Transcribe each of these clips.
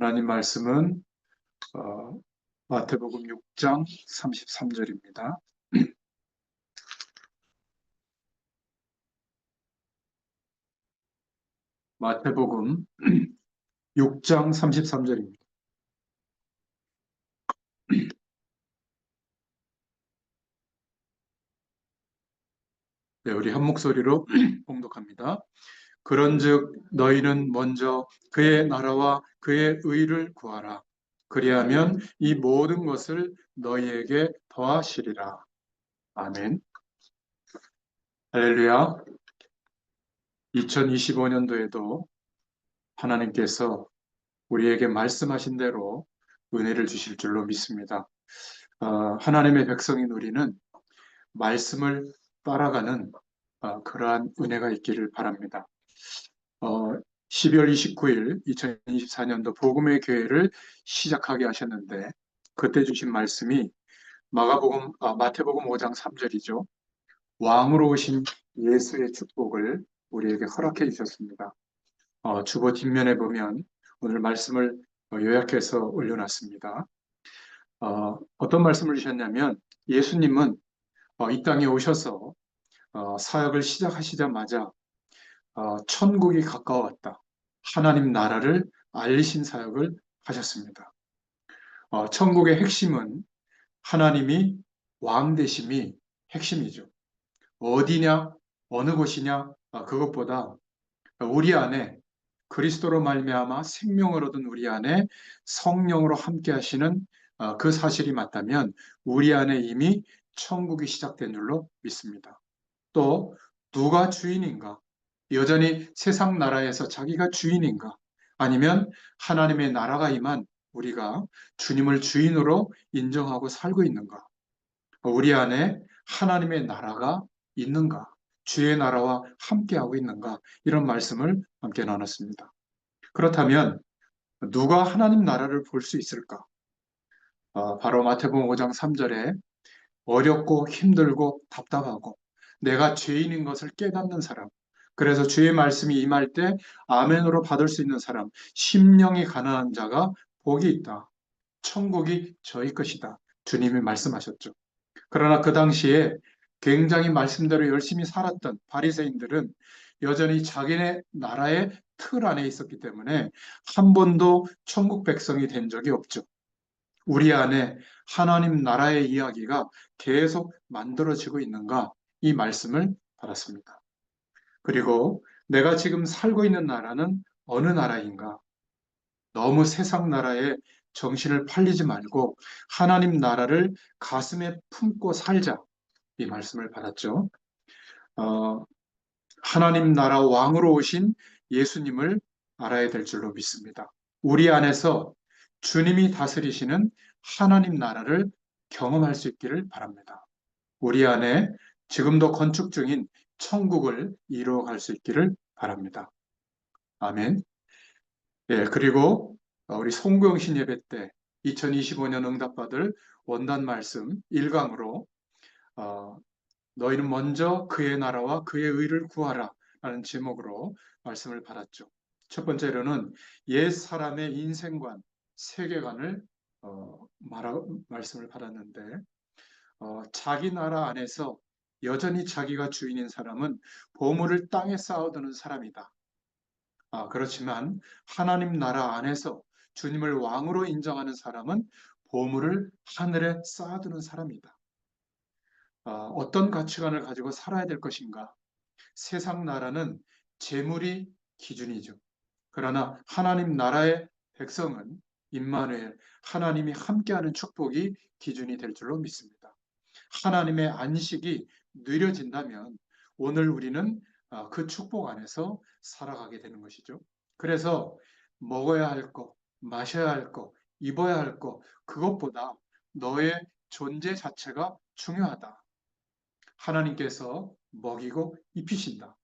하나님 말씀은 마태복음 6장 33절입니다. 마태복음 6장 33절입니다. 네, 우리 한 목소리로 봉독합니다. 그런즉 너희는 먼저 그의 나라와 그의 의를 구하라. 그리하면 이 모든 것을 너희에게 더하시리라. 아멘. 할렐루야. 2025년도에도 하나님께서 우리에게 말씀하신 대로 은혜를 주실 줄로 믿습니다. 하나님의 백성인 우리는 말씀을 따라가는 그러한 은혜가 있기를 바랍니다. 12월 29일 2024년도 복음의 교회를 시작하게 하셨는데 그때 주신 말씀이 마태복음 5장 3절이죠. 왕으로 오신 예수의 축복을 우리에게 허락해 주셨습니다. 주보 뒷면에 보면 오늘 말씀을 요약해서 올려놨습니다. 어떤 말씀을 주셨냐면 예수님은 이 땅에 오셔서 사역을 시작하시자마자 천국이 가까웠다. 하나님 나라를 알리신 사역을 하셨습니다. 천국의 핵심은 하나님이 왕 되심이 핵심이죠. 어디냐, 어느 곳이냐, 그것보다 우리 안에 그리스도로 말미암아 생명을 얻은 우리 안에 성령으로 함께 하시는 그 사실이 맞다면 우리 안에 이미 천국이 시작된 줄로 믿습니다. 또 누가 주인인가? 여전히 세상 나라에서 자기가 주인인가? 아니면 하나님의 나라가 임한 우리가 주님을 주인으로 인정하고 살고 있는가? 우리 안에 하나님의 나라가 있는가? 주의 나라와 함께하고 있는가? 이런 말씀을 함께 나눴습니다. 그렇다면 누가 하나님 나라를 볼 수 있을까? 바로 마태복음 5장 3절에 어렵고 힘들고 답답하고 내가 죄인인 것을 깨닫는 사람, 그래서 주의 말씀이 임할 때 아멘으로 받을 수 있는 사람, 심령이 가난한 자가 복이 있다. 천국이 저희 것이다. 주님이 말씀하셨죠. 그러나 그 당시에 굉장히 말씀대로 열심히 살았던 바리새인들은 여전히 자기네 나라의 틀 안에 있었기 때문에 한 번도 천국 백성이 된 적이 없죠. 우리 안에 하나님 나라의 이야기가 계속 만들어지고 있는가? 이 말씀을 받았습니다. 그리고 내가 지금 살고 있는 나라는 어느 나라인가? 너무 세상 나라에 정신을 팔리지 말고 하나님 나라를 가슴에 품고 살자. 이 말씀을 받았죠. 어, 하나님 나라 왕으로 오신 예수님을 알아야 될 줄로 믿습니다. 우리 안에서 주님이 다스리시는 하나님 나라를 경험할 수 있기를 바랍니다. 우리 안에 지금도 건축 중인 천국을 이루어갈 수 있기를 바랍니다. 아멘. 예, 그리고 우리 송구영신 예배 때 2025년 응답받을 원단 말씀 1강으로 너희는 먼저 그의 나라와 그의 의를 구하라 라는 제목으로 말씀을 받았죠. 첫 번째로는 옛 사람의 인생관, 세계관을 말씀을 받았는데 자기 나라 안에서 여전히 자기가 주인인 사람은 보물을 땅에 쌓아두는 사람이다. 그렇지만 하나님 나라 안에서 주님을 왕으로 인정하는 사람은 보물을 하늘에 쌓아두는 사람이다. 어떤 가치관을 가지고 살아야 될 것인가? 세상 나라는 재물이 기준이죠. 그러나 하나님 나라의 백성은 임마누엘, 하나님이 함께하는 축복이 기준이 될 줄로 믿습니다. 하나님의 안식이 느려진다면 오늘 우리는 그 축복 안에서 살아가게 되는 것이죠. 그래서 먹어야 할 것, 마셔야 할 것, 입어야 할 것, 그것보다 너의 존재 자체가 중요하다. 하나님께서 먹이고 입히신다.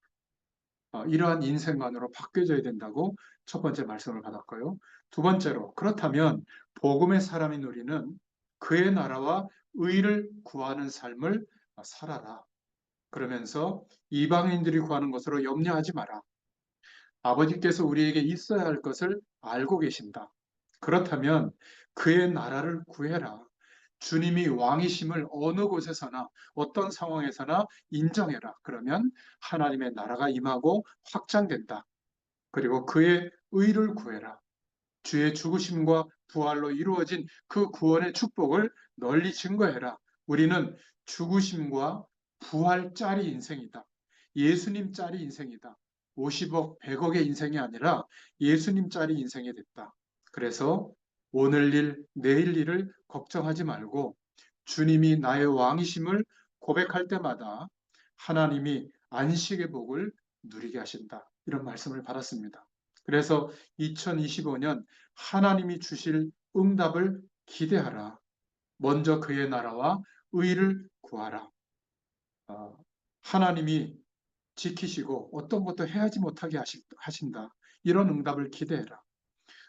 이러한 인생관으로 바뀌어져야 된다고 첫 번째 말씀을 받았고요. 두 번째로 그렇다면 복음의 사람인 우리는 그의 나라와 의를 구하는 삶을 살아라. 그러면서 이방인들이 구하는 것으로 염려하지 마라. 아버지께서 우리에게 있어야 할 것을 알고 계신다. 그렇다면 그의 나라를 구해라. 주님이 왕이심을 어느 곳에서나 어떤 상황에서나 인정해라. 그러면 하나님의 나라가 임하고 확장된다. 그리고 그의 의를 구해라. 주의 죽으심과 부활로 이루어진 그 구원의 축복을 널리 증거해라. 우리는 죽으심과 부활짜리 인생이다. 예수님짜리 인생이다. 50억, 100억의 인생이 아니라 예수님짜리 인생이 됐다. 그래서 오늘 일, 내일 일을 걱정하지 말고 주님이 나의 왕이심을 고백할 때마다 하나님이 안식의 복을 누리게 하신다. 이런 말씀을 받았습니다. 그래서 2025년 하나님이 주실 응답을 기대하라. 먼저 그의 나라와 의를 구하라. 하나님이 지키시고 어떤 것도 해하지 못하게 하신다. 이런 응답을 기대해라.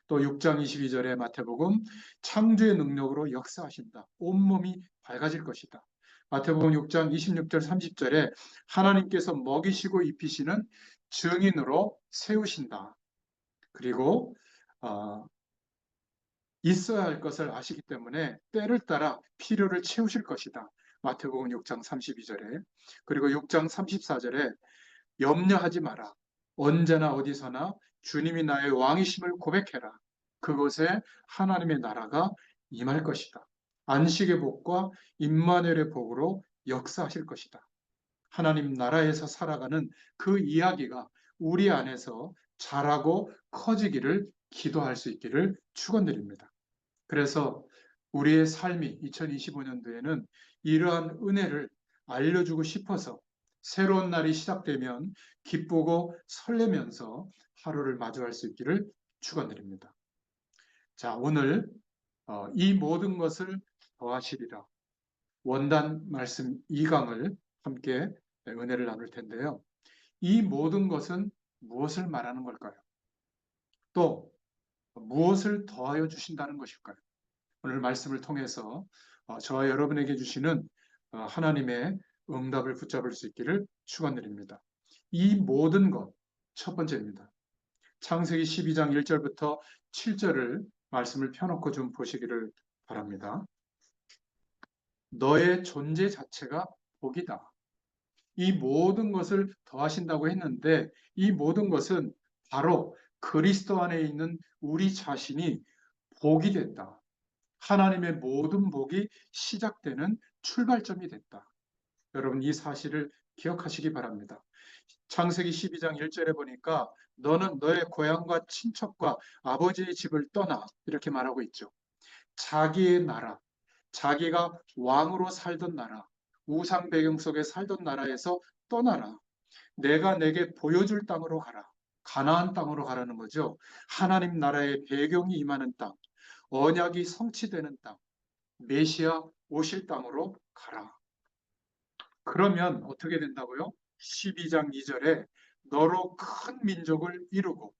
또 6장 22절에 마태복음 창조의 능력으로 역사하신다. 온몸이 밝아질 것이다. 마태복음 6장 26절 30절에 하나님께서 먹이시고 입히시는 증인으로 세우신다. 그리고 있어야 할 것을 아시기 때문에 때를 따라 필요를 채우실 것이다. 마태복음 6장 32절에 그리고 6장 34절에 염려하지 마라. 언제나 어디서나 주님이 나의 왕이심을 고백해라. 그곳에 하나님의 나라가 임할 것이다. 안식의 복과 임마누엘의 복으로 역사하실 것이다. 하나님 나라에서 살아가는 그 이야기가 우리 안에서 자라고 커지기를 기도할 수 있기를 축원드립니다. 그래서 우리의 삶이 2025년도에는 이러한 은혜를 알려주고 싶어서 새로운 날이 시작되면 기쁘고 설레면서 하루를 마주할 수 있기를 축원드립니다. 자, 오늘 이 모든 것을 더하시리라. 원단 말씀 2강을 함께 은혜를 나눌 텐데요. 이 모든 것은 무엇을 말하는 걸까요? 또 무엇을 더하여 주신다는 것일까요? 오늘 말씀을 통해서 저와 여러분에게 주시는 하나님의 응답을 붙잡을 수 있기를 축원드립니다. 이 모든 것, 첫 번째입니다. 창세기 12장 1절부터 7절을 말씀을 펴놓고 좀 보시기를 바랍니다. 너의 존재 자체가 복이다. 이 모든 것을 더하신다고 했는데 이 모든 것은 바로 그리스도 안에 있는 우리 자신이 복이 됐다. 하나님의 모든 복이 시작되는 출발점이 됐다. 여러분 이 사실을 기억하시기 바랍니다. 창세기 12장 1절에 보니까 너는 너의 고향과 친척과 아버지의 집을 떠나 이렇게 말하고 있죠. 자기의 나라, 자기가 왕으로 살던 나라, 우상 배경 속에 살던 나라에서 떠나라. 내가 내게 보여줄 땅으로 가라. 가나안 땅으로 가라는 거죠. 하나님 나라의 배경이 임하는 땅, 언약이 성취되는 땅, 메시아 오실 땅으로 가라. 그러면 어떻게 된다고요? 12장 2절에 너로 큰 민족을 이루고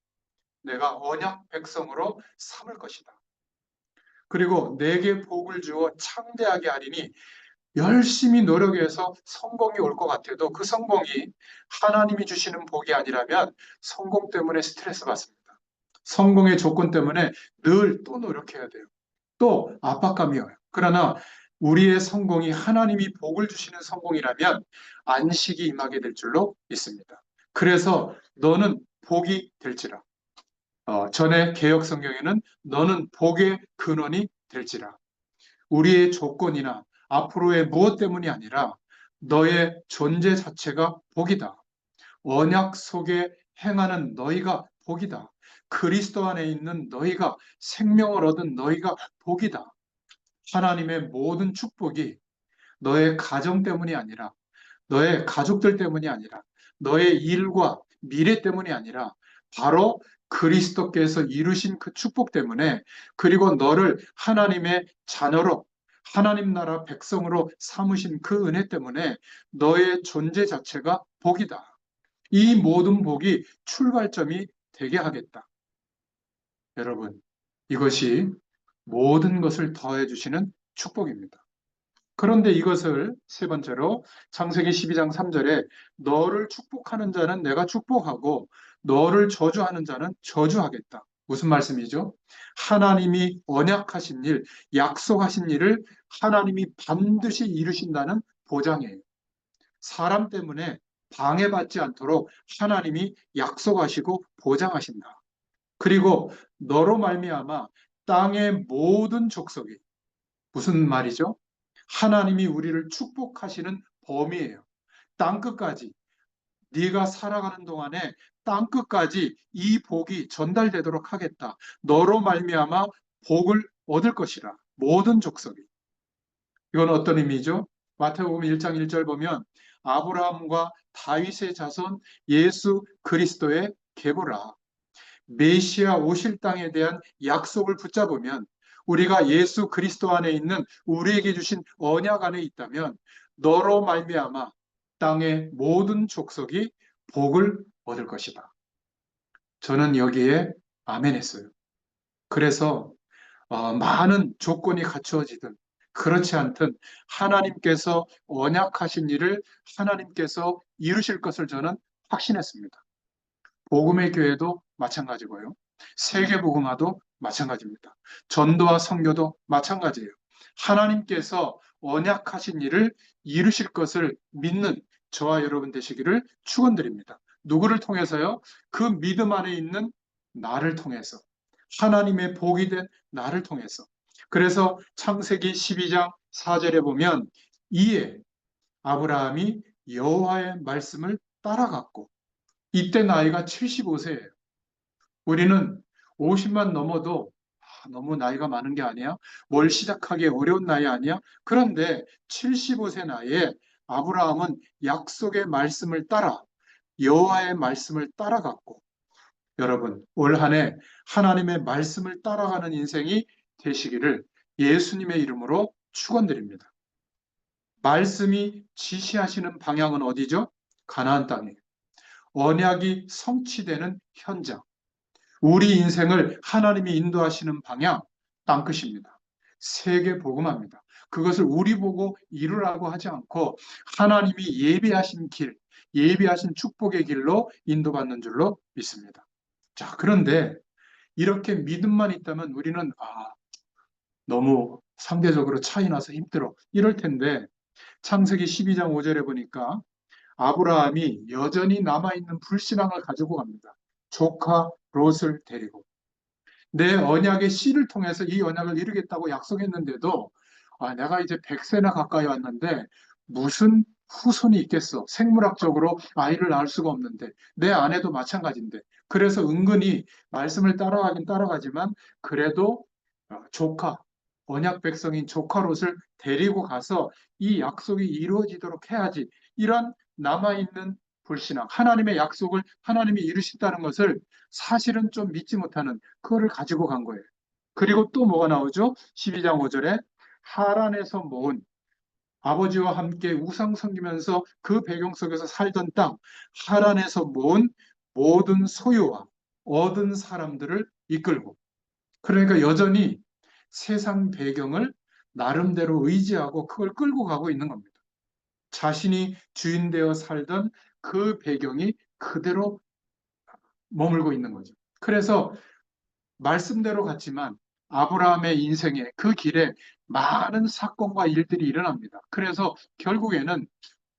내가 언약 백성으로 삼을 것이다. 그리고 내게 복을 주어 창대하게 하리니 열심히 노력해서 성공이 올 것 같아도 그 성공이 하나님이 주시는 복이 아니라면 성공 때문에 스트레스 받습니다. 성공의 조건 때문에 늘 또 노력해야 돼요. 또 압박감이 와요. 그러나 우리의 성공이 하나님이 복을 주시는 성공이라면 안식이 임하게 될 줄로 믿습니다. 그래서 너는 복이 될지라. 전에 개역 성경에는 너는 복의 근원이 될지라. 우리의 조건이나 앞으로의 무엇 때문이 아니라 너의 존재 자체가 복이다. 언약 속에 행하는 너희가 복이다. 그리스도 안에 있는 너희가 생명을 얻은 너희가 복이다. 하나님의 모든 축복이 너의 가정 때문이 아니라 너의 가족들 때문이 아니라 너의 일과 미래 때문이 아니라 바로 그리스도께서 이루신 그 축복 때문에 그리고 너를 하나님의 자녀로 하나님 나라 백성으로 삼으신 그 은혜 때문에 너의 존재 자체가 복이다. 이 모든 복이 출발점이 되게 하겠다. 여러분, 이것이 모든 것을 더해 주시는 축복입니다. 그런데 이것을 세 번째로 창세기 12장 3절에 너를 축복하는 자는 내가 축복하고 너를 저주하는 자는 저주하겠다. 무슨 말씀이죠? 하나님이 언약하신 일, 약속하신 일을 하나님이 반드시 이루신다는 보장이에요. 사람 때문에 방해받지 않도록 하나님이 약속하시고 보장하신다. 그리고 너로 말미암아 땅의 모든 족속이, 무슨 말이죠? 하나님이 우리를 축복하시는 범위예요. 땅 끝까지, 네가 살아가는 동안에 땅 끝까지 이 복이 전달되도록 하겠다. 너로 말미암아 복을 얻을 것이라. 모든 족속이. 이건 어떤 의미죠? 마태복음 1장 1절 보면 아브라함과 다윗의 자손 예수 그리스도의 계보라. 메시아 오실 땅에 대한 약속을 붙잡으면, 우리가 예수 그리스도 안에 있는 우리에게 주신 언약 안에 있다면 너로 말미암아 땅의 모든 족속이 복을 얻을 것이다. 저는 여기에 아멘했어요. 그래서 많은 조건이 갖추어지든 그렇지 않든 하나님께서 언약하신 일을 하나님께서 이루실 것을 저는 확신했습니다. 복음의 교회도 마찬가지고요. 세계복음화도 마찬가지입니다. 전도와 선교도 마찬가지예요. 하나님께서 언약하신 일을 이루실 것을 믿는 저와 여러분 되시기를 축원드립니다. 누구를 통해서요? 그 믿음 안에 있는 나를 통해서, 하나님의 복이 된 나를 통해서. 그래서 창세기 12장 4절에 보면 이에 아브라함이 여호와의 말씀을 따라갔고, 이때 나이가 75세예요. 우리는 50만 넘어도 너무 나이가 많은 게 아니야? 뭘 시작하기 어려운 나이 아니야? 그런데 75세 나이에 아브라함은 약속의 말씀을 따라 여호와의 말씀을 따라갔고, 여러분 올 한 해 하나님의 말씀을 따라가는 인생이 되시기를 예수님의 이름으로 축원드립니다. 말씀이 지시하시는 방향은 어디죠? 가나안 땅이에요. 언약이 성취되는 현장. 우리 인생을 하나님이 인도하시는 방향, 땅끝입니다. 세계 복음화입니다. 그것을 우리 보고 이루라고 하지 않고 하나님이 예비하신 길, 예비하신 축복의 길로 인도받는 줄로 믿습니다. 자, 그런데 이렇게 믿음만 있다면 우리는 너무 상대적으로 차이 나서 힘들어. 이럴 텐데 창세기 12장 5절에 보니까 아브라함이 여전히 남아있는 불신앙을 가지고 갑니다. 조카 롯을 데리고. 내 언약의 씨를 통해서 이 언약을 이루겠다고 약속했는데도 내가 이제 100세나 가까이 왔는데 무슨 후손이 있겠어. 생물학적으로 아이를 낳을 수가 없는데 내 아내도 마찬가지인데, 그래서 은근히 말씀을 따라가긴 따라가지만 그래도 조카, 언약 백성인 조카 롯을 데리고 가서 이 약속이 이루어지도록 해야지. 이런 남아있는 불신앙, 하나님의 약속을 하나님이 이루신다는 것을 사실은 좀 믿지 못하는 그거를 가지고 간 거예요. 그리고 또 뭐가 나오죠? 12장 5절에 하란에서 모은, 아버지와 함께 우상 섬기면서 그 배경 속에서 살던 땅, 하란에서 모은 모든 소유와 얻은 사람들을 이끌고, 그러니까 여전히 세상 배경을 나름대로 의지하고 그걸 끌고 가고 있는 겁니다. 자신이 주인 되어 살던 그 배경이 그대로 머물고 있는 거죠. 그래서 말씀대로 갔지만 아브라함의 인생에 그 길에 많은 사건과 일들이 일어납니다. 그래서 결국에는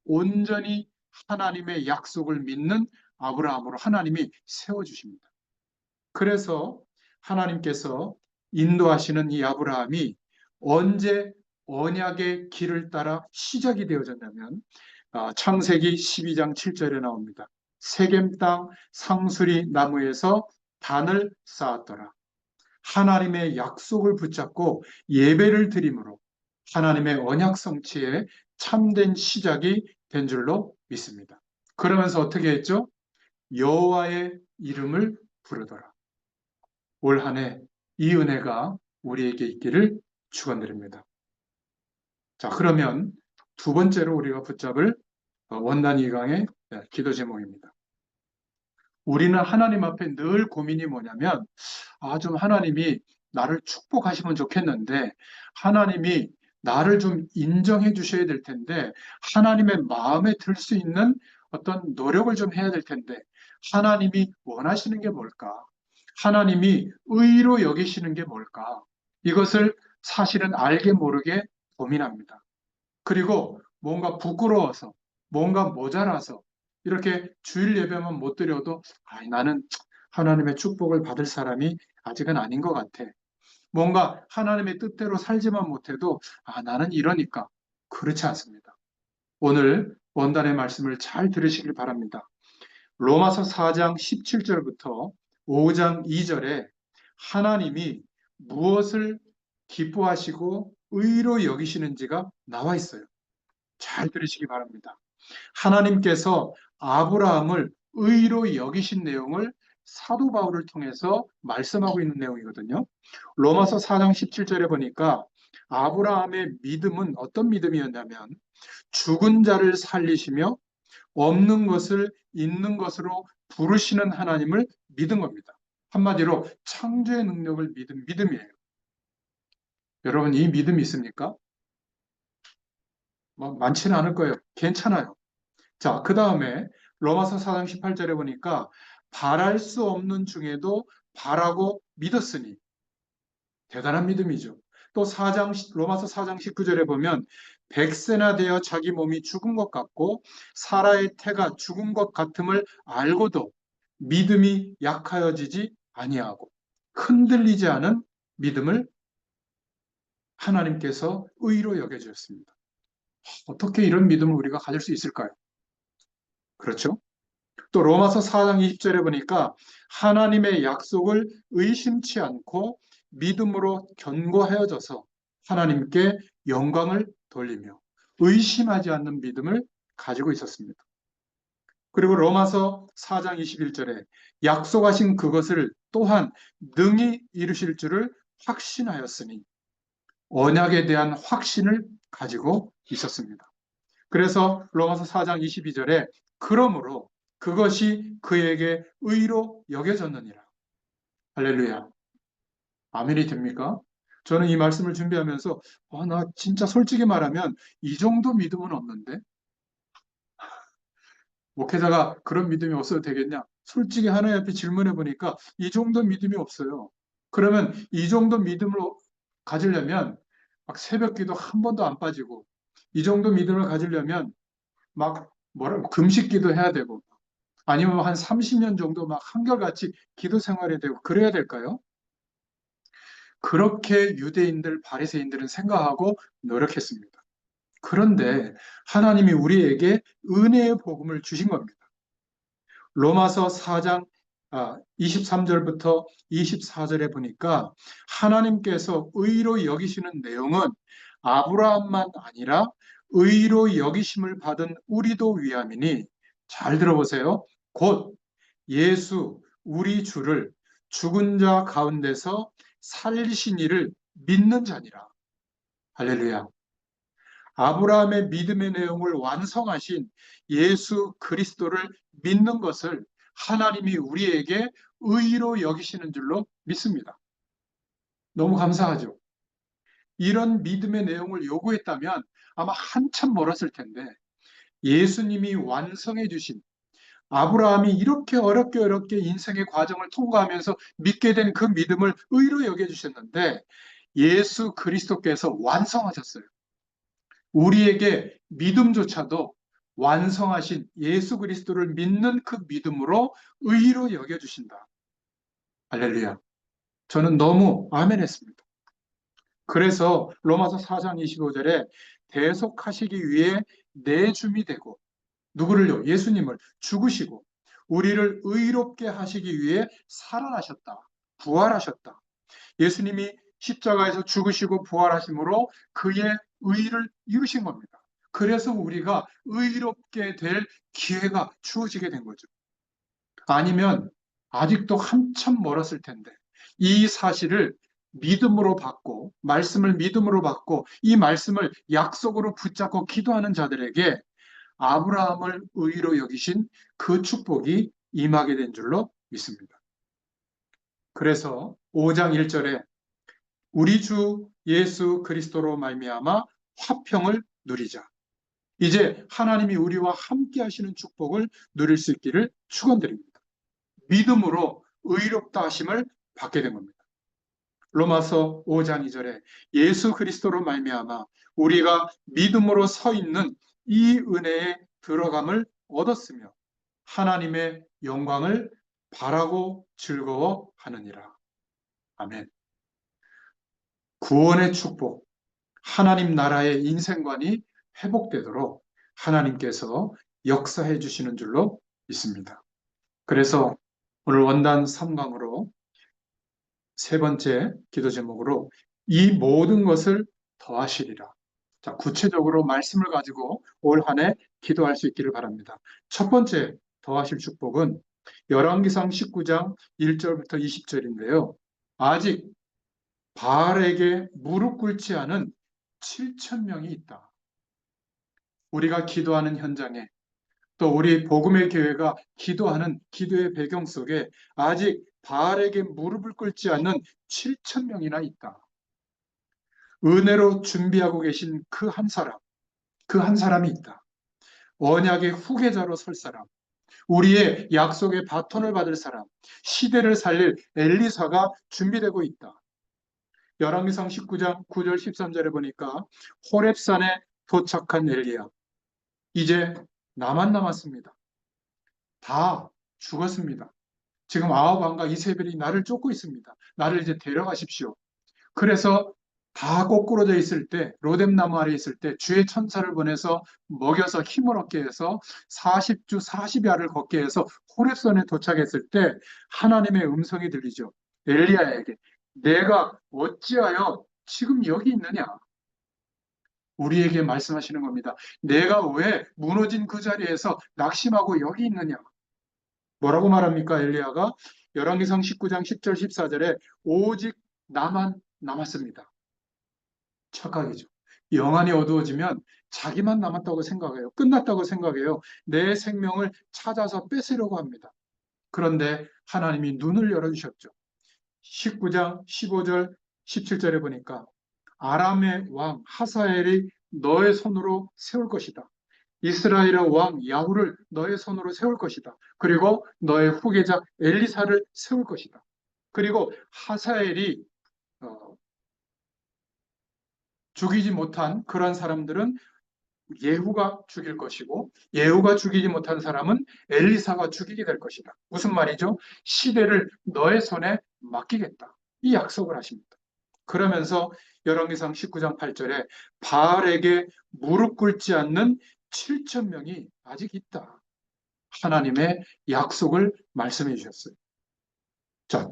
온전히 하나님의 약속을 믿는 아브라함으로 하나님이 세워주십니다. 그래서 하나님께서 인도하시는 이 아브라함이 언제 언약의 길을 따라 시작이 되어졌냐면 창세기 12장 7절에 나옵니다. 세겜 땅 상수리 나무에서 단을 쌓았더라. 하나님의 약속을 붙잡고 예배를 드림으로 하나님의 언약 성취에 참된 시작이 된 줄로 믿습니다. 그러면서 어떻게 했죠? 여호와의 이름을 부르더라. 올 한 해 이 은혜가 우리에게 있기를 축원드립니다. 자, 그러면 두 번째로 우리가 붙잡을 원단 2강의 기도 제목입니다. 우리는 하나님 앞에 늘 고민이 뭐냐면, 좀 하나님이 나를 축복하시면 좋겠는데, 하나님이 나를 좀 인정해 주셔야 될 텐데, 하나님의 마음에 들 수 있는 어떤 노력을 좀 해야 될 텐데, 하나님이 원하시는 게 뭘까? 하나님이 의로 여기시는 게 뭘까? 이것을 사실은 알게 모르게 고민합니다. 그리고 뭔가 부끄러워서, 뭔가 모자라서 이렇게 주일 예배만 못 드려도 나는 하나님의 축복을 받을 사람이 아직은 아닌 것 같아. 뭔가 하나님의 뜻대로 살지만 못해도 나는 이러니까. 그렇지 않습니다. 오늘 원단의 말씀을 잘 들으시길 바랍니다. 로마서 4장 17절부터 5장 2절에 하나님이 무엇을 기뻐하시고 의로 여기시는지가 나와 있어요. 잘 들으시기 바랍니다. 하나님께서 아브라함을 의로 여기신 내용을 사도 바울을 통해서 말씀하고 있는 내용이거든요. 로마서 4장 17절에 보니까 아브라함의 믿음은 어떤 믿음이었냐면 죽은 자를 살리시며 없는 것을 있는 것으로 부르시는 하나님을 믿은 겁니다. 한마디로 창조의 능력을 믿은 믿음이에요. 여러분, 이 믿음이 있습니까? 많지는 않을 거예요. 괜찮아요. 자, 그 다음에 로마서 4장 18절에 보니까 바랄 수 없는 중에도 바라고 믿었으니 대단한 믿음이죠. 또 로마서 4장 19절에 보면 백세나 되어 자기 몸이 죽은 것 같고 사라의 태가 죽은 것 같음을 알고도 믿음이 약하여지지 아니하고 흔들리지 않은 믿음을 하나님께서 의로 여겨주셨습니다. 어떻게 이런 믿음을 우리가 가질 수 있을까요? 그렇죠? 또 로마서 4장 20절에 보니까 하나님의 약속을 의심치 않고 믿음으로 견고하여져서 하나님께 영광을 돌리며 의심하지 않는 믿음을 가지고 있었습니다. 그리고 로마서 4장 21절에 약속하신 그것을 또한 능히 이루실 줄을 확신하였으니 언약에 대한 확신을 가지고 있었습니다. 그래서 로마서 4장 22절에 그러므로 그것이 그에게 의로 여겨졌느니라. 할렐루야. 아멘이 됩니까? 저는 이 말씀을 준비하면서 나 진짜 솔직히 말하면 이 정도 믿음은 없는데 목회자가 그런 믿음이 없어도 되겠냐? 솔직히 하나님 앞에 질문해 보니까 이 정도 믿음이 없어요. 그러면 이 정도 믿음을 가지려면 막 새벽 기도 한 번도 안 빠지고 이 정도 믿음을 가지려면 막 금식 기도해야 되고 아니면 한 30년 정도 막 한결같이 기도 생활이 되고 그래야 될까요? 그렇게 유대인들, 바리새인들은 생각하고 노력했습니다. 그런데 하나님이 우리에게 은혜의 복음을 주신 겁니다. 로마서 4장 23절부터 24절에 보니까 하나님께서 의로 여기시는 내용은 아브라함만 아니라 의로 여기심을 받은 우리도 위함이니 잘 들어보세요. 곧 예수 우리 주를 죽은 자 가운데서 살리신 이를 믿는 자니라. 할렐루야. 아브라함의 믿음의 내용을 완성하신 예수 그리스도를 믿는 것을 하나님이 우리에게 의로 여기시는 줄로 믿습니다. 너무 감사하죠. 이런 믿음의 내용을 요구했다면 아마 한참 멀었을 텐데 예수님이 완성해 주신 아브라함이 이렇게 어렵게 인생의 과정을 통과하면서 믿게 된 그 믿음을 의로 여겨주셨는데 예수 그리스도께서 완성하셨어요. 우리에게 믿음조차도 완성하신 예수 그리스도를 믿는 그 믿음으로 의로 여겨주신다. 할렐루야. 저는 너무 아멘했습니다. 그래서 로마서 4장 25절에 대속하시기 위해 내줌이 되고 누구를요? 예수님을 죽으시고 우리를 의롭게 하시기 위해 살아나셨다. 부활하셨다. 예수님이 십자가에서 죽으시고 부활하심으로 그의 의를 이루신 겁니다. 그래서 우리가 의롭게 될 기회가 주어지게 된 거죠. 아니면 아직도 한참 멀었을 텐데 이 사실을 믿음으로 받고 말씀을 믿음으로 받고 이 말씀을 약속으로 붙잡고 기도하는 자들에게 아브라함을 의로 여기신 그 축복이 임하게 된 줄로 믿습니다. 그래서 5장 1절에 우리 주 예수 그리스도로 말미암아 화평을 누리자. 이제 하나님이 우리와 함께 하시는 축복을 누릴 수 있기를 축원드립니다. 믿음으로 의롭다 하심을 받게 된 겁니다. 로마서 5장 2절에 예수 그리스도로 말미암아 우리가 믿음으로 서 있는 이 은혜에 들어감을 얻었으며 하나님의 영광을 바라고 즐거워하느니라. 아멘. 구원의 축복, 하나님 나라의 인생관이 회복되도록 하나님께서 역사해 주시는 줄로 믿습니다. 그래서 오늘 원단 3강으로 세 번째 기도 제목으로 이 모든 것을 더하시리라. 자, 구체적으로 말씀을 가지고 올 한 해 기도할 수 있기를 바랍니다. 첫 번째 더하실 축복은 열왕기상 19장 1절부터 20절인데요. 아직 바알에게 무릎 꿇지 않은 7천 명이 있다. 우리가 기도하는 현장에 또 우리 복음의 교회가 기도하는 기도의 배경 속에 아직 바알에게 무릎을 꿇지 않는 7천 명이나 있다. 은혜로 준비하고 계신 그 한 사람, 그 한 사람이 있다. 언약의 후계자로 설 사람, 우리의 약속의 바톤을 받을 사람, 시대를 살릴 엘리사가 준비되고 있다. 열왕기상 19장 9절 13절에 보니까 호렙산에 도착한 엘리야. 이제 나만 남았습니다. 다 죽었습니다. 지금 아합 왕과 이세벨이 나를 쫓고 있습니다. 나를 이제 데려가십시오. 그래서 다 꼬꾸러져 있을 때, 로뎀나무 아래 있을 때 주의 천사를 보내서 먹여서 힘을 얻게 해서 40주 40야를 걷게 해서 호렙산에 도착했을 때 하나님의 음성이 들리죠. 엘리야에게 내가 어찌하여 지금 여기 있느냐? 우리에게 말씀하시는 겁니다. 내가 왜 무너진 그 자리에서 낙심하고 여기 있느냐? 뭐라고 말합니까? 엘리야가 열왕기상 19장 10절 14절에 오직 나만 남았습니다. 착각이죠. 영안이 어두워지면 자기만 남았다고 생각해요. 끝났다고 생각해요. 내 생명을 찾아서 뺏으려고 합니다. 그런데 하나님이 눈을 열어주셨죠. 19장 15절 17절에 보니까 아람의 왕 하사엘이 너의 손으로 세울 것이다. 이스라엘의 왕 야후를 너의 손으로 세울 것이다. 그리고 너의 후계자 엘리사를 세울 것이다. 그리고 하사엘이 죽이지 못한 그런 사람들은 예후가 죽일 것이고 예후가 죽이지 못한 사람은 엘리사가 죽이게 될 것이다. 무슨 말이죠? 시대를 너의 손에 맡기겠다. 이 약속을 하십니다. 그러면서 열왕기상 19장 8절에 바알에게 무릎 꿇지 않는 7천 명이 아직 있다. 하나님의 약속을 말씀해 주셨어요. 자,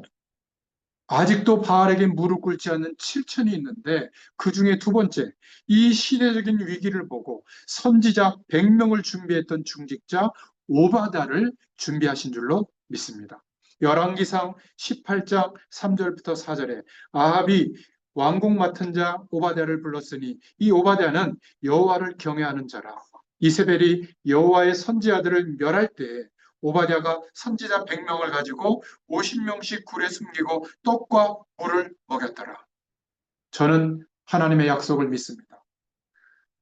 아직도 바알에게 무릎 꿇지 않는 7천이 있는데 그 중에 두 번째, 이 시대적인 위기를 보고 선지자 100명을 준비했던 중직자 오바다를 준비하신 줄로 믿습니다. 열왕기상 18장 3절부터 4절에 아합이 왕궁 맡은 자 오바댜를 불렀으니 이 오바댜는 여호와를 경외하는 자라. 이세벨이 여호와의 선지자들을 멸할 때 오바댜가 선지자 100명을 가지고 50명씩 굴에 숨기고 떡과 물을 먹였더라. 저는 하나님의 약속을 믿습니다.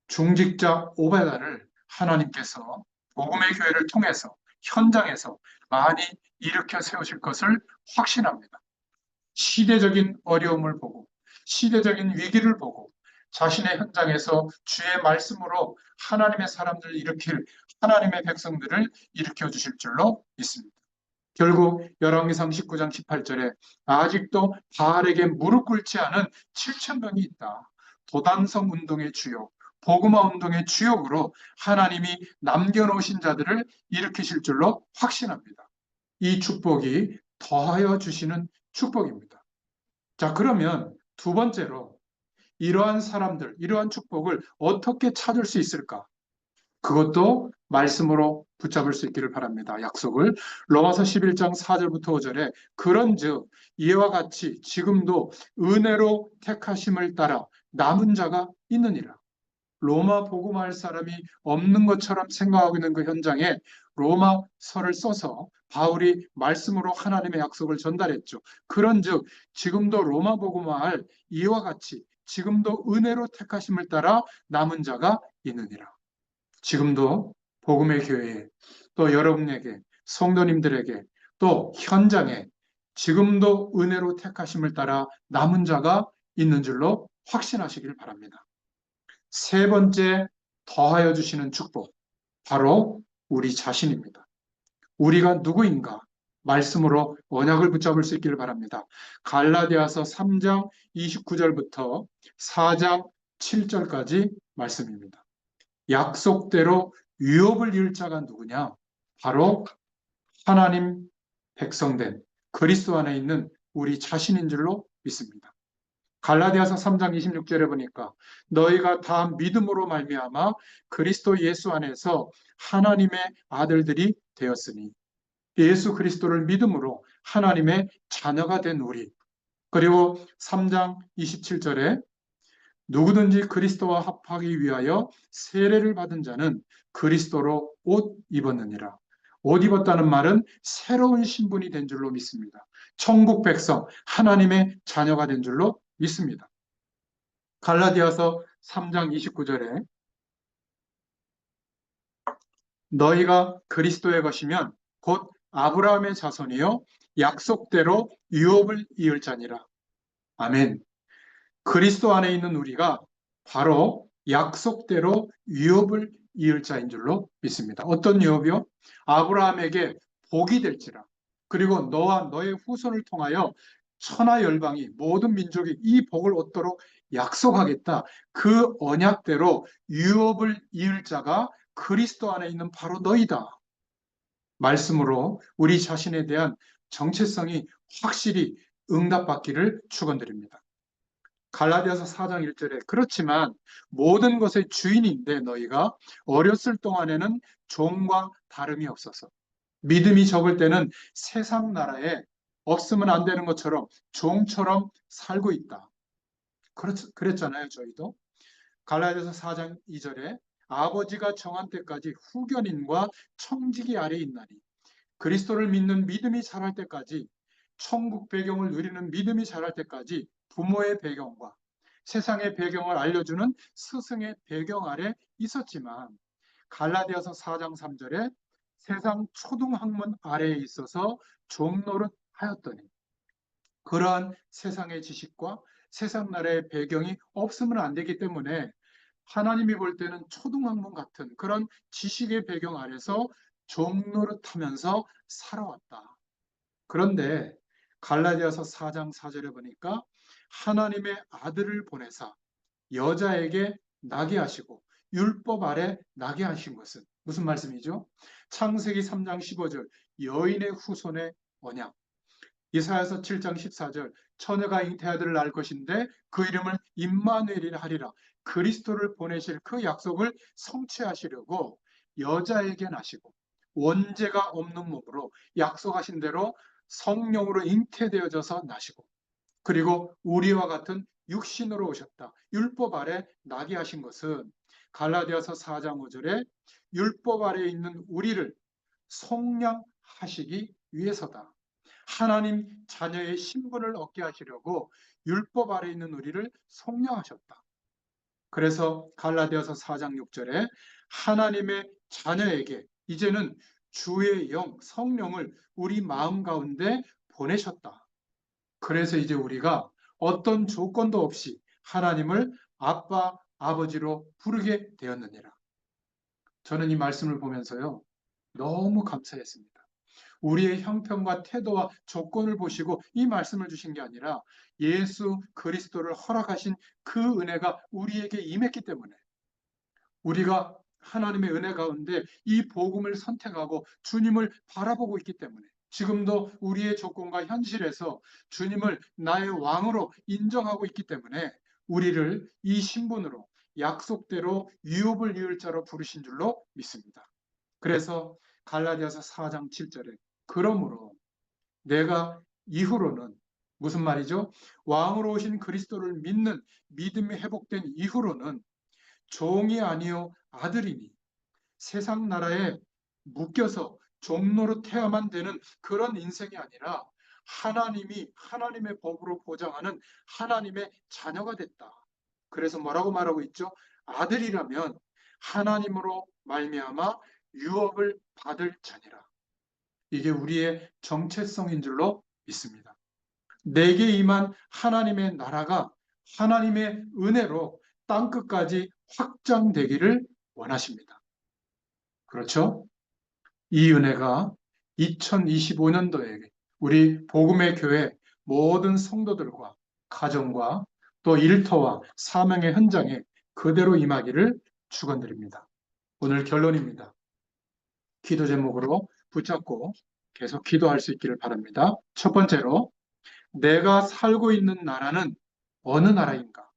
중직자 오바댜를 하나님께서 복음의 교회를 통해서 현장에서 많이 일으켜 세우실 것을 확신합니다. 시대적인 어려움을 보고 시대적인 위기를 보고 자신의 현장에서 주의 말씀으로 하나님의 사람들을 일으킬 하나님의 백성들을 일으켜 주실 줄로 믿습니다. 결국 열왕기상 19장 18절에 아직도 바알에게 무릎 꿇지 않은 7천 명이 있다. 도단성 운동의 주역, 복음화 운동의 주역으로 하나님이 남겨놓으신 자들을 일으키실 줄로 확신합니다. 이 축복이 더하여 주시는 축복입니다. 자, 그러면 두 번째로 이러한 사람들, 이러한 축복을 어떻게 찾을 수 있을까? 그것도 말씀으로 붙잡을 수 있기를 바랍니다. 약속을. 로마서 11장 4절부터 5절에 그런즉 이와 같이 지금도 은혜로 택하심을 따라 남은 자가 있느니라. 로마 복음할 사람이 없는 것처럼 생각하고 있는 그 현장에 로마서를 써서 바울이 말씀으로 하나님의 약속을 전달했죠. 그런즉 지금도 로마 복음할 이와 같이 지금도 은혜로 택하심을 따라 남은 자가 있느니라. 지금도 복음의 교회에 또 여러분에게 성도님들에게 또 현장에 지금도 은혜로 택하심을 따라 남은 자가 있는 줄로 확신하시길 바랍니다. 세 번째, 더하여 주시는 축복, 바로 우리 자신입니다. 우리가 누구인가? 말씀으로 언약을 붙잡을 수 있기를 바랍니다. 갈라디아서 3장 29절부터 4장 7절까지 말씀입니다. 약속대로 유업을 이을 자가 누구냐? 바로 하나님 백성된 그리스도 안에 있는 우리 자신인 줄로 믿습니다. 갈라디아서 3장 26절에 보니까 너희가 다 믿음으로 말미암아 그리스도 예수 안에서 하나님의 아들들이 되었으니, 예수 그리스도를 믿음으로 하나님의 자녀가 된 우리. 그리고 3장 27절에 누구든지 그리스도와 합하기 위하여 세례를 받은 자는 그리스도로 옷 입었느니라. 옷 입었다는 말은 새로운 신분이 된 줄로 믿습니다. 천국 백성, 하나님의 자녀가 된 줄로 믿습니다. 갈라디아서 3장 29절에 너희가 그리스도의 것이면 곧 아브라함의 자손이요 약속대로 유업을 이을 자니라. 아멘. 그리스도 안에 있는 우리가 바로 약속대로 유업을 이을 자인 줄로 믿습니다. 어떤 유업이요? 아브라함에게 복이 될지라. 그리고 너와 너의 후손을 통하여 천하 열방이 모든 민족이 이 복을 얻도록 약속하겠다. 그 언약대로 유업을 이을 자가 그리스도 안에 있는 바로 너희다. 말씀으로 우리 자신에 대한 정체성이 확실히 응답받기를 축원드립니다. 갈라디아서 4장 1절에 그렇지만 모든 것의 주인인데 너희가 어렸을 동안에는 종과 다름이 없어서 믿음이 적을 때는 세상 나라에 없으면 안 되는 것처럼 종처럼 살고 있다. 그랬잖아요, 저희도. 갈라디아서 4장 2절에 아버지가 정한 때까지 후견인과 청지기 아래에 있나니 그리스도를 믿는 믿음이 자랄 때까지, 천국 배경을 누리는 믿음이 자랄 때까지 부모의 배경과 세상의 배경을 알려주는 스승의 배경 아래 있었지만 갈라디아서 4장 3절에 세상 초등학문 아래에 있어서 종노릇 하였더니, 그러한 세상의 지식과 세상 나라의 배경이 없으면 안 되기 때문에 하나님이 볼 때는 초등학문 같은 그런 지식의 배경 아래서 종노릇하면서 살아왔다. 그런데 갈라디아서 4장 4절에 보니까 하나님의 아들을 보내사 여자에게 나게 하시고 율법 아래 나게 하신 것은 무슨 말씀이죠? 창세기 3장 15절 여인의 후손의 언약, 이사야서 7장 14절 처녀가 잉태아들을 낳을 것인데 그 이름을 임마누엘이라 하리라. 그리스도를 보내실 그 약속을 성취하시려고 여자에게 나시고 원죄가 없는 몸으로 약속하신 대로 성령으로 잉태되어져서 나시고, 그리고 우리와 같은 육신으로 오셨다. 율법 아래 나게 하신 것은 갈라디아서 4장 5절에 율법 아래 있는 우리를 속량하시기 위해서다. 하나님 자녀의 신분을 얻게 하시려고 율법 아래 있는 우리를 속량하셨다. 그래서 갈라디아서 4장 6절에 하나님의 자녀에게 이제는 주의 영, 성령을 우리 마음 가운데 보내셨다. 그래서 이제 우리가 어떤 조건도 없이 하나님을 아빠, 아버지로 부르게 되었느니라. 저는 이 말씀을 보면서요, 너무 감사했습니다. 우리의 형편과 태도와 조건을 보시고 이 말씀을 주신 게 아니라 예수 그리스도를 허락하신 그 은혜가 우리에게 임했기 때문에, 우리가 하나님의 은혜 가운데 이 복음을 선택하고 주님을 바라보고 있기 때문에, 지금도 우리의 조건과 현실에서 주님을 나의 왕으로 인정하고 있기 때문에 우리를 이 신분으로 약속대로 유업을 이을 자로 부르신 줄로 믿습니다. 그래서 갈라디아서 4장 7절에 그러므로 내가 이후로는, 무슨 말이죠? 왕으로 오신 그리스도를 믿는 믿음이 회복된 이후로는 종이 아니요 아들이니 세상 나라에 묶여서 종로로 태야만 되는 그런 인생이 아니라 하나님이 하나님의 법으로 보장하는 하나님의 자녀가 됐다. 그래서 뭐라고 말하고 있죠? 아들이라면 하나님으로 말미암아 유업을 받을 자니라. 이게 우리의 정체성인 줄로 믿습니다. 내게 임한 하나님의 나라가 하나님의 은혜로 땅끝까지 확장되기를 원하십니다. 그렇죠? 이 은혜가 2025년도에 우리 복음의 교회 모든 성도들과 가정과 또 일터와 사명의 현장에 그대로 임하기를 축원드립니다. 오늘 결론입니다. 기도 제목으로 붙잡고 계속 기도할 수 있기를 바랍니다. 첫 번째로, 내가 살고 있는 나라는 어느 나라인가?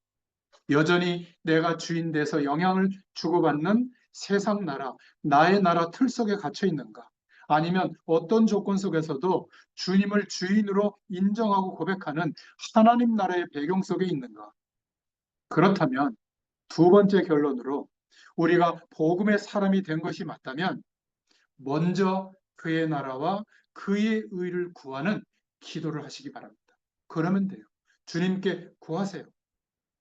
여전히 내가 주인 돼서 영향을 주고받는 세상 나라, 나의 나라 틀 속에 갇혀 있는가? 아니면 어떤 조건 속에서도 주님을 주인으로 인정하고 고백하는 하나님 나라의 배경 속에 있는가? 그렇다면 두 번째 결론으로, 우리가 복음의 사람이 된 것이 맞다면 먼저 그의 나라와 그의 의를 구하는 기도를 하시기 바랍니다. 그러면 돼요. 주님께 구하세요.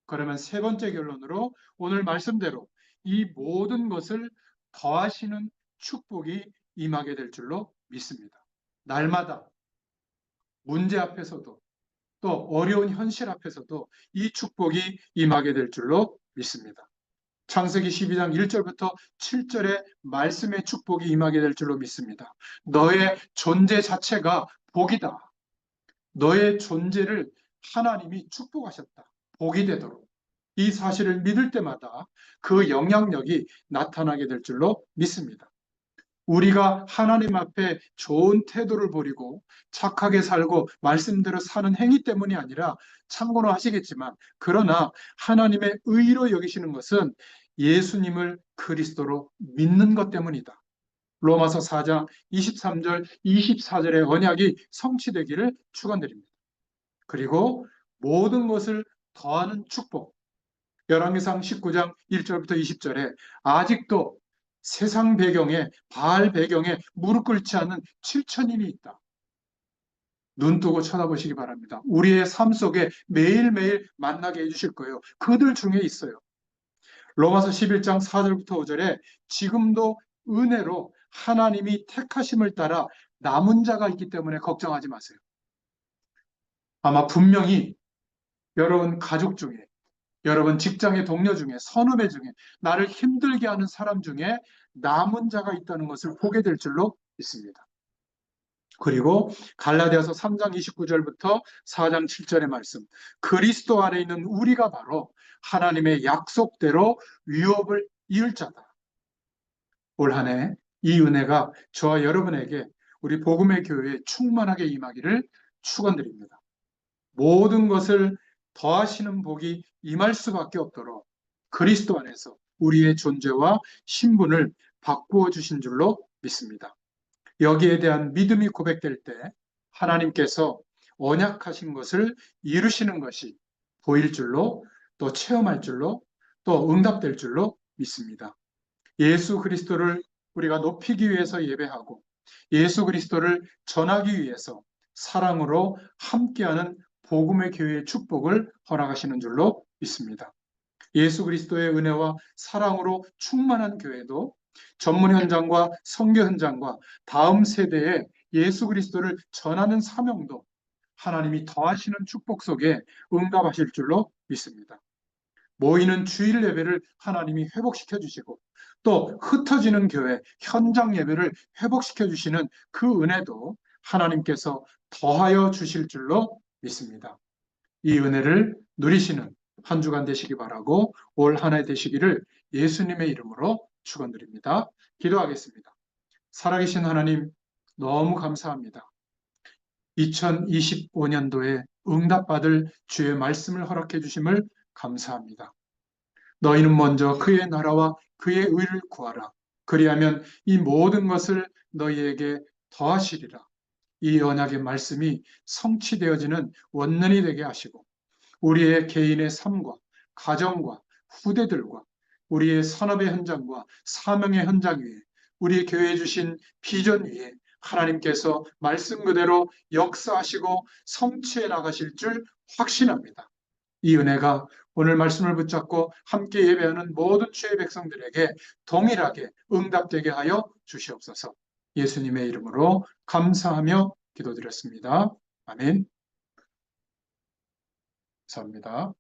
그러면 세 번째 결론으로, 오늘 말씀대로 이 모든 것을 더하시는 축복이 임하게 될 줄로 믿습니다. 날마다 문제 앞에서도 또 어려운 현실 앞에서도 이 축복이 임하게 될 줄로 믿습니다. 창세기 12장 1절부터 7절의 말씀의 축복이 임하게 될 줄로 믿습니다. 너의 존재 자체가 복이다. 너의 존재를 하나님이 축복하셨다. 복이 되도록. 이 사실을 믿을 때마다 그 영향력이 나타나게 될 줄로 믿습니다. 우리가 하나님 앞에 좋은 태도를 보이고 착하게 살고 말씀대로 사는 행위 때문이 아니라, 참고로 하시겠지만, 그러나 하나님의 의로 여기시는 것은 예수님을 그리스도로 믿는 것 때문이다. 로마서 4장 23절 24절의 언약이 성취되기를 축원드립니다. 그리고 모든 것을 더하는 축복, 열왕기상 19장 1절부터 20절에 아직도 세상 배경에, 바알 배경에 무릎 꿇지 않는 7천인이 있다. 눈 뜨고 쳐다보시기 바랍니다. 우리의 삶 속에 매일매일 만나게 해주실 거예요. 그들 중에 있어요. 로마서 11장 4절부터 5절에 지금도 은혜로 하나님이 택하심을 따라 남은 자가 있기 때문에 걱정하지 마세요. 아마 분명히 여러분 가족 중에, 여러분 직장의 동료 중에, 선후배 중에, 나를 힘들게 하는 사람 중에 남은 자가 있다는 것을 보게 될 줄로 믿습니다. 그리고 갈라디아서 3장 29절부터 4장 7절의 말씀, 그리스도 안에 있는 우리가 바로 하나님의 약속대로 유업을 이을 자다. 올 한 해 이 은혜가 저와 여러분에게, 우리 복음의 교회에 충만하게 임하기를 축원드립니다. 모든 것을 더하시는 복이 임할 수밖에 없도록 그리스도 안에서 우리의 존재와 신분을 바꾸어 주신 줄로 믿습니다. 여기에 대한 믿음이 고백될 때 하나님께서 언약하신 것을 이루시는 것이 보일 줄로, 또 체험할 줄로, 또 응답될 줄로 믿습니다. 예수 그리스도를 우리가 높이기 위해서 예배하고, 예수 그리스도를 전하기 위해서 사랑으로 함께하는 복음의 교회의 축복을 허락하시는 줄로 믿습니다. 예수 그리스도의 은혜와 사랑으로 충만한 교회도 전문 현장과 선교 현장과 다음 세대에 예수 그리스도를 전하는 사명도 하나님이 더하시는 축복 속에 응답하실 줄로 믿습니다. 모이는 주일 예배를 하나님이 회복시켜 주시고, 또 흩어지는 교회 현장 예배를 회복시켜 주시는 그 은혜도 하나님께서 더하여 주실 줄로 믿습니다. 이 은혜를 누리시는 한 주간 되시기 바라고, 올 한 해 되시기를 예수님의 이름으로 축원드립니다. 기도하겠습니다. 살아계신 하나님, 너무 감사합니다. 2025년도에 응답받을 주의 말씀을 허락해 주심을 감사합니다. 너희는 먼저 그의 나라와 그의 의를 구하라. 그리하면 이 모든 것을 너희에게 더하시리라. 이 언약의 말씀이 성취되어지는 원년이 되게 하시고, 우리의 개인의 삶과 가정과 후대들과 우리의 산업의 현장과 사명의 현장 위에, 우리 교회에 주신 비전 위에 하나님께서 말씀 그대로 역사하시고 성취해 나가실 줄 확신합니다. 이 은혜가 오늘 말씀을 붙잡고 함께 예배하는 모든 주의 백성들에게 동일하게 응답되게 하여 주시옵소서. 예수님의 이름으로 감사하며 기도드렸습니다. 아멘. 감사합니다.